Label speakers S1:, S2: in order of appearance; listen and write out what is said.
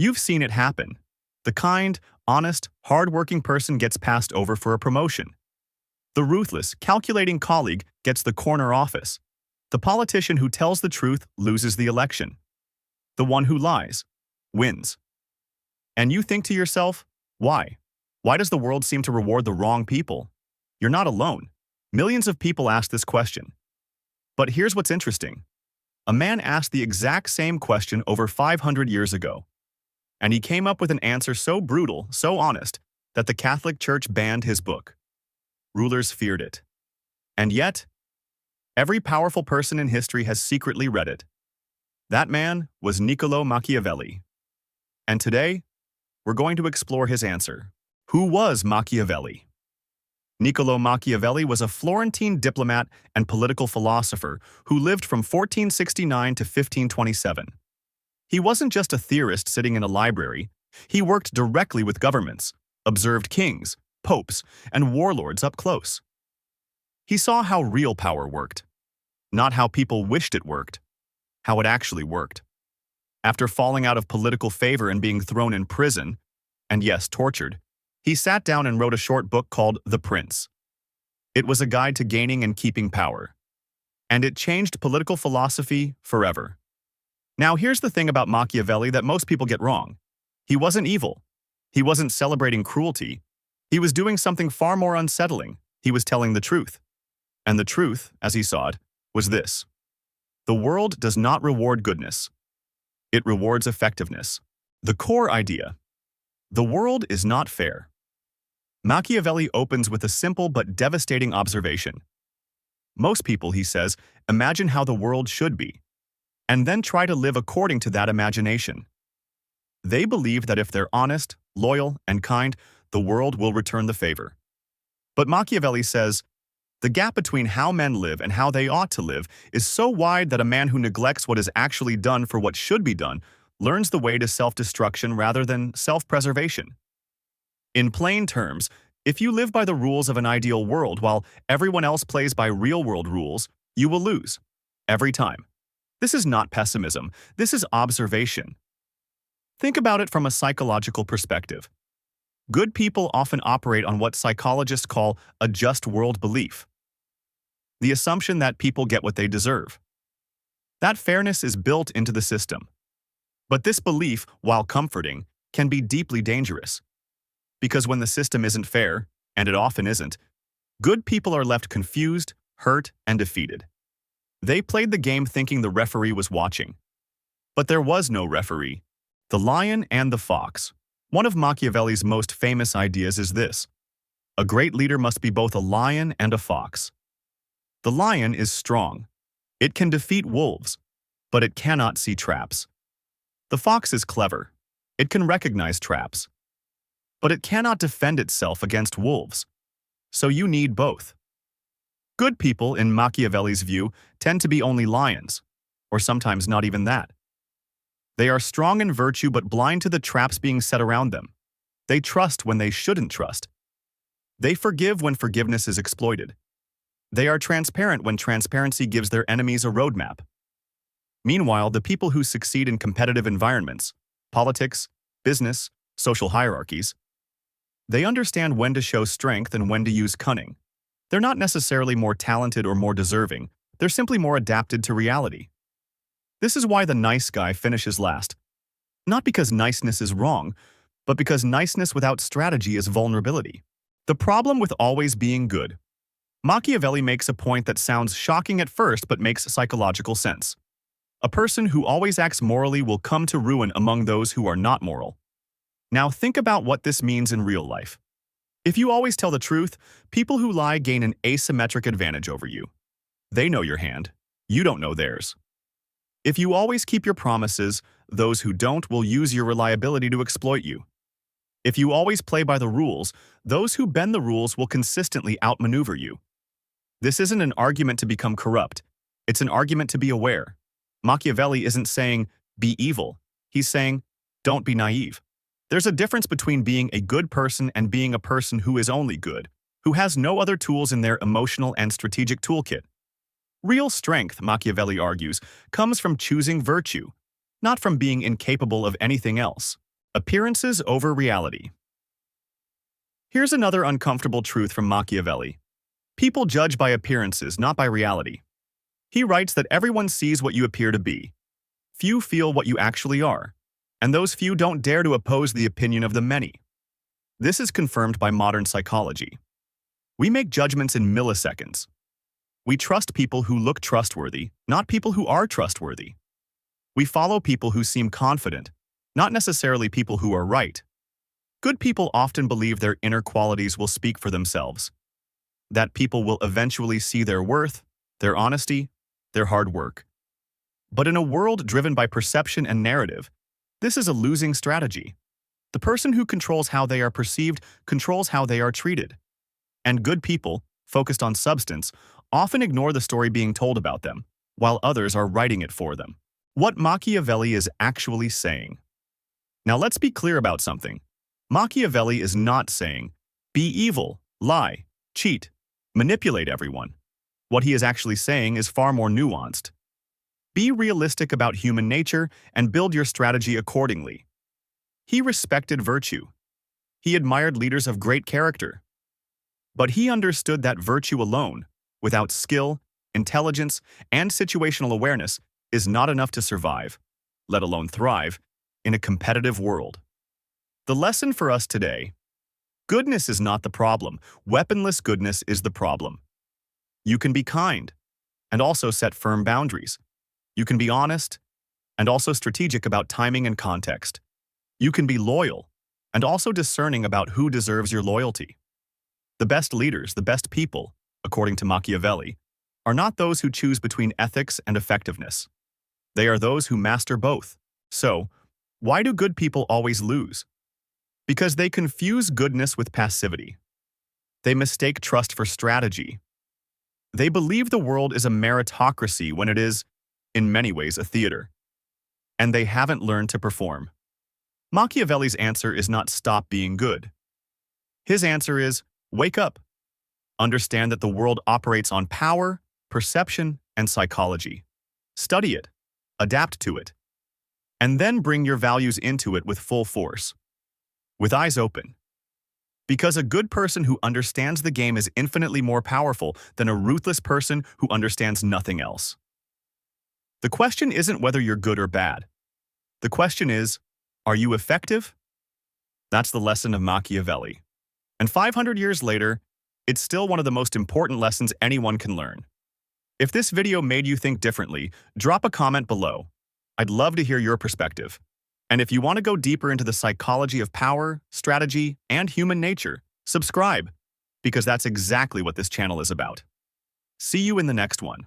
S1: You've seen it happen. The kind, honest, hard-working person gets passed over for a promotion. The ruthless, calculating colleague gets the corner office. The politician who tells the truth loses the election. The one who lies wins. And you think to yourself, why? Why does the world seem to reward the wrong people? You're not alone. Millions of people ask this question. But here's what's interesting. A man asked the exact same question over 500 years ago. And he came up with an answer so brutal, so honest, that the Catholic Church banned his book. Rulers feared it. And yet, every powerful person in history has secretly read it. That man was Niccolò Machiavelli. And today, we're going to explore his answer. Who was Machiavelli? Niccolò Machiavelli was a Florentine diplomat and political philosopher who lived from 1469 to 1527. He wasn't just a theorist sitting in a library. He worked directly with governments, observed kings, popes, and warlords up close. He saw how real power worked, not how people wished it worked, how it actually worked. After falling out of political favor and being thrown in prison, and yes, tortured, he sat down and wrote a short book called The Prince. It was a guide to gaining and keeping power. And it changed political philosophy forever. Now here's the thing about Machiavelli that most people get wrong. He wasn't evil. He wasn't celebrating cruelty. He was doing something far more unsettling. He was telling the truth. And the truth, as he saw it, was this. The world does not reward goodness. It rewards effectiveness. The core idea. The world is not fair. Machiavelli opens with a simple but devastating observation. Most people, he says, imagine how the world should be, and then try to live according to that imagination. They believe that if they're honest, loyal, and kind, the world will return the favor. But Machiavelli says, the gap between how men live and how they ought to live is so wide that a man who neglects what is actually done for what should be done learns the way to self-destruction rather than self-preservation. In plain terms, if you live by the rules of an ideal world while everyone else plays by real-world rules, you will lose. Every time. This is not pessimism. This is observation. Think about it from a psychological perspective. Good people often operate on what psychologists call a just world belief. The assumption that people get what they deserve. That fairness is built into the system. But this belief, while comforting, can be deeply dangerous. Because when the system isn't fair, and it often isn't, good people are left confused, hurt, and defeated. They played the game thinking the referee was watching. But there was no referee. The lion and the fox. One of Machiavelli's most famous ideas is this. A great leader must be both a lion and a fox. The lion is strong. It can defeat wolves, but it cannot see traps. The fox is clever. It can recognize traps. But it cannot defend itself against wolves. So you need both. Good people, in Machiavelli's view, tend to be only lions, or sometimes not even that. They are strong in virtue but blind to the traps being set around them. They trust when they shouldn't trust. They forgive when forgiveness is exploited. They are transparent when transparency gives their enemies a roadmap. Meanwhile, the people who succeed in competitive environments, politics, business, social hierarchies, they understand when to show strength and when to use cunning. They're not necessarily more talented or more deserving. They're simply more adapted to reality. This is why the nice guy finishes last. Not because niceness is wrong, but because niceness without strategy is vulnerability. The problem with always being good. Machiavelli makes a point that sounds shocking at first but makes psychological sense. A person who always acts morally will come to ruin among those who are not moral. Now think about what this means in real life. If you always tell the truth, people who lie gain an asymmetric advantage over you. They know your hand. You don't know theirs. If you always keep your promises, those who don't will use your reliability to exploit you. If you always play by the rules, those who bend the rules will consistently outmaneuver you. This isn't an argument to become corrupt. It's an argument to be aware. Machiavelli isn't saying, be evil. He's saying, don't be naive. There's a difference between being a good person and being a person who is only good, who has no other tools in their emotional and strategic toolkit. Real strength, Machiavelli argues, comes from choosing virtue, not from being incapable of anything else. Appearances over reality. Here's another uncomfortable truth from Machiavelli. People judge by appearances, not by reality. He writes that everyone sees what you appear to be. Few feel what you actually are, and those few don't dare to oppose the opinion of the many. This is confirmed by modern psychology. We make judgments in milliseconds. We trust people who look trustworthy, not people who are trustworthy. We follow people who seem confident, not necessarily people who are right. Good people often believe their inner qualities will speak for themselves, that people will eventually see their worth, their honesty, their hard work. But in a world driven by perception and narrative, this is a losing strategy. The person who controls how they are perceived controls how they are treated. And good people, focused on substance, often ignore the story being told about them, while others are writing it for them. What Machiavelli is actually saying. Now let's be clear about something. Machiavelli is not saying, be evil, lie, cheat, manipulate everyone. What he is actually saying is far more nuanced. Be realistic about human nature and build your strategy accordingly. He respected virtue. He admired leaders of great character. But he understood that virtue alone, without skill, intelligence, and situational awareness, is not enough to survive, let alone thrive, in a competitive world. The lesson for us today: goodness is not the problem. Weaponless goodness is the problem. You can be kind and also set firm boundaries. You can be honest and also strategic about timing and context. You can be loyal and also discerning about who deserves your loyalty. The best leaders, the best people, according to Machiavelli, are not those who choose between ethics and effectiveness. They are those who master both. So, why do good people always lose? Because they confuse goodness with passivity. They mistake trust for strategy. They believe the world is a meritocracy when it is, in many ways, a theater. And they haven't learned to perform. Machiavelli's answer is not stop being good. His answer is wake up. Understand that the world operates on power, perception, and psychology. Study it, adapt to it, and then bring your values into it with full force, with eyes open. Because a good person who understands the game is infinitely more powerful than a ruthless person who understands nothing else. The question isn't whether you're good or bad. The question is, are you effective? That's the lesson of Machiavelli. And 500 years later, it's still one of the most important lessons anyone can learn. If this video made you think differently, drop a comment below. I'd love to hear your perspective. And if you want to go deeper into the psychology of power, strategy, and human nature, subscribe, because that's exactly what this channel is about. See you in the next one.